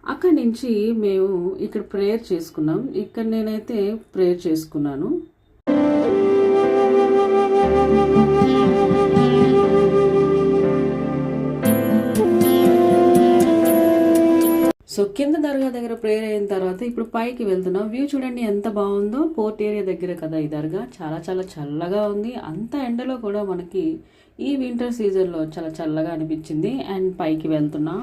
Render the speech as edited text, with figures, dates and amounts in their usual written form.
అక్కడి నుంచి మేము ఇక్కడ ప్రేయర్ చేసుకున్నాం. ఇక్కడ నేనైతే ప్రేయర్ చేసుకున్నాను. సో కింద దర్గా దగ్గర ప్రేయర్ అయిన తర్వాత ఇప్పుడు పైకి వెళ్తున్నాం. వ్యూ చూడండి ఎంత బాగుందో. పోర్ట్ ఏరియా దగ్గర కదా ఈ దర్గా. చాలా చాలా చల్లగా ఉంది. అంత ఎండలో కూడా మనకి ఈ వింటర్ సీజన్లో చాలా చల్లగా అనిపించింది. అండ్ పైకి వెళ్తున్నాం.